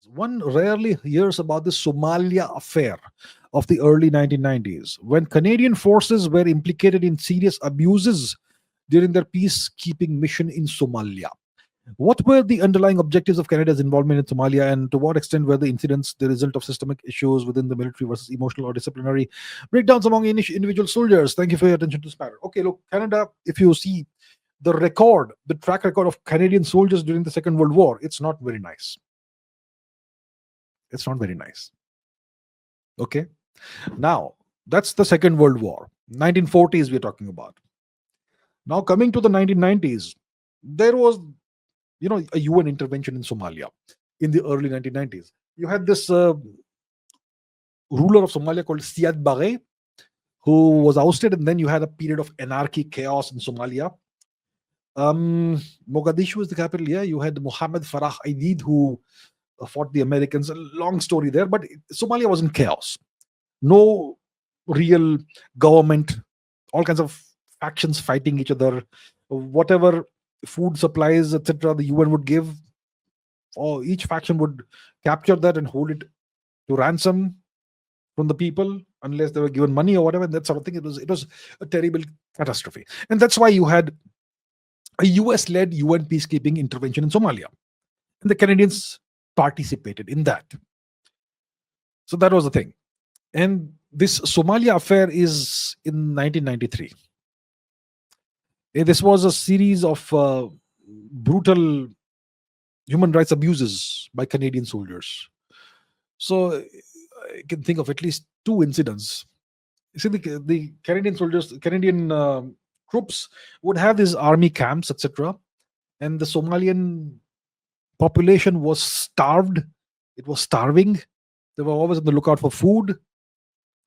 One rarely hears about the Somalia affair of the early 1990s, when Canadian forces were implicated in serious abuses during their peacekeeping mission in Somalia. What were the underlying objectives of Canada's involvement in Somalia, and to what extent were the incidents the result of systemic issues within the military versus emotional or disciplinary breakdowns among individual soldiers? Thank you for your attention to this matter. Okay, look, Canada, if you see the track record of Canadian soldiers during the Second World War, it's not very nice. It's not very nice. Okay. Now, that's the Second World War. 1940s, we're talking about. Now, coming to the 1990s, there was, a UN intervention in Somalia in the early 1990s. You had this ruler of Somalia called Siad Barre, who was ousted, and then you had a period of anarchy, chaos in Somalia. Mogadishu is the capital. Yeah, you had Mohammed Farah Aidid, who fought the Americans. A long story there, but Somalia was in chaos. No real government, all kinds of factions fighting each other. Whatever food supplies, etc., the UN would give, or each faction would capture that and hold it to ransom from the people unless they were given money or whatever, and that sort of thing. It was a terrible catastrophe, and that's why you had a US-led UN peacekeeping intervention in Somalia, and the Canadians participated in that. So that was the thing. And this Somalia affair is in 1993. This was a series of brutal human rights abuses by Canadian soldiers. So I can think of at least two incidents. You see, the Canadian soldiers, Canadian troops would have these army camps, etc., and the Somalian population was starved. It was starving. They were always on the lookout for food,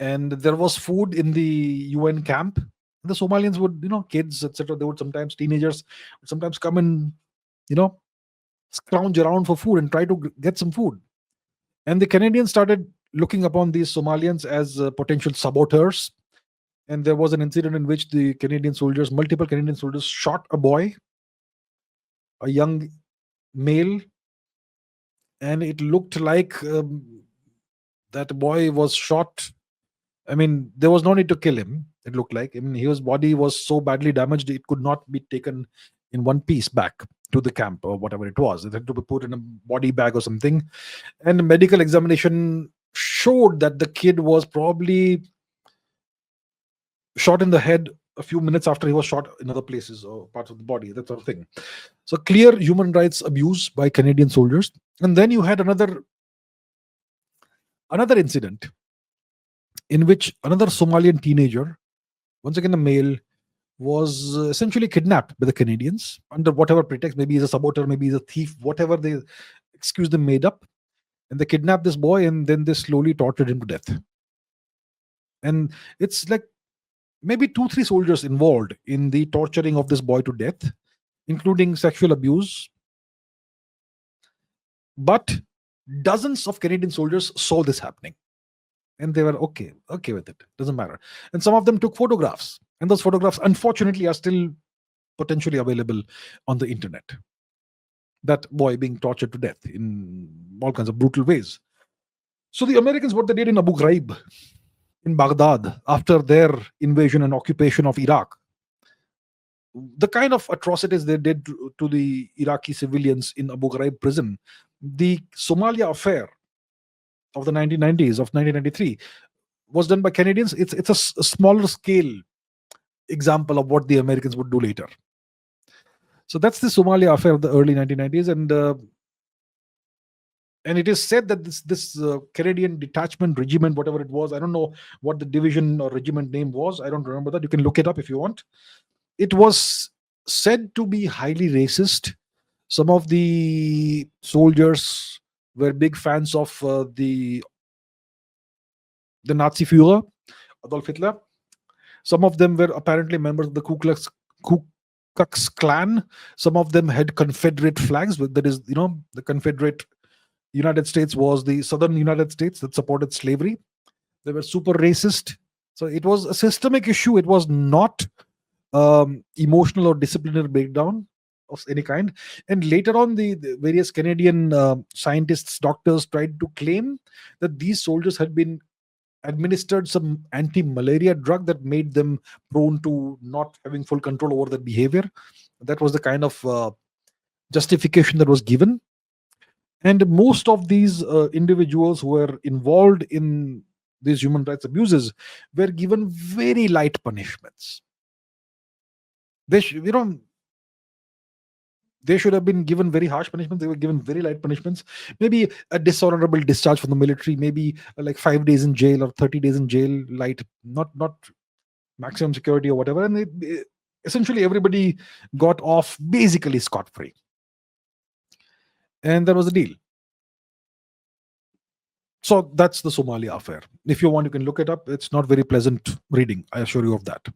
and there was food in the UN camp. The Somalians would, kids, etc., they would sometimes, teenagers would sometimes come and, scrounge around for food and try to get some food. And the Canadians started looking upon these Somalians as potential saboteurs. And there was an incident in which multiple Canadian soldiers shot a boy, a young male, and it looked like that boy was shot. I mean, there was no need to kill him. It looked like, his body was so badly damaged it could not be taken in one piece back to the camp or whatever it was. It had to be put in a body bag or something. And medical examination showed that the kid was probably shot in the head a few minutes after he was shot in other places or parts of the body, that sort of thing. So clear human rights abuse by Canadian soldiers. And then you had another incident in which another Somalian teenager, once again a male, was essentially kidnapped by the Canadians under whatever pretext. Maybe he's a saboteur, maybe he's a thief, whatever they excuse them made up. And they kidnapped this boy and then they slowly tortured him to death. And it's like maybe 2-3 soldiers involved in the torturing of this boy to death, including sexual abuse. But dozens of Canadian soldiers saw this happening. And they were okay with it. Doesn't matter. And some of them took photographs. And those photographs, unfortunately, are still potentially available on the internet. That boy being tortured to death in all kinds of brutal ways. So the Americans, what they did in Abu Ghraib, in Baghdad, after their invasion and occupation of Iraq, the kind of atrocities they did to the Iraqi civilians in Abu Ghraib prison, the Somalia affair of the 1990s, of 1993, was done by Canadians. It's a smaller scale example of what the Americans would do later. So that's the Somalia affair of the early 1990s, and it is said that this Canadian detachment regiment, whatever it was, I don't know what the division or regiment name was. I don't remember that. You can look it up if you want. It was said to be highly racist. Some of the soldiers were big fans of the Nazi Führer, Adolf Hitler. Some of them were apparently members of the Ku Klux Klan. Some of them had Confederate flags. That is, the Confederate United States was the southern United States that supported slavery. They were super racist. So it was a systemic issue. It was not emotional or disciplinary breakdown of any kind. And later on, the various Canadian scientists, doctors tried to claim that these soldiers had been administered some anti-malaria drug that made them prone to not having full control over their behavior. That was the kind of justification that was given. And most of these individuals who were involved in these human rights abuses were given very light punishments. They they should have been given very harsh punishments. They were given very light punishments. Maybe a dishonorable discharge from the military, maybe like 5 days in jail or 30 days in jail, light, not maximum security or whatever. And essentially everybody got off basically scot free. And that was the deal. So that's the Somalia affair. If you want, you can look it up. It's not very pleasant reading, I assure you of that.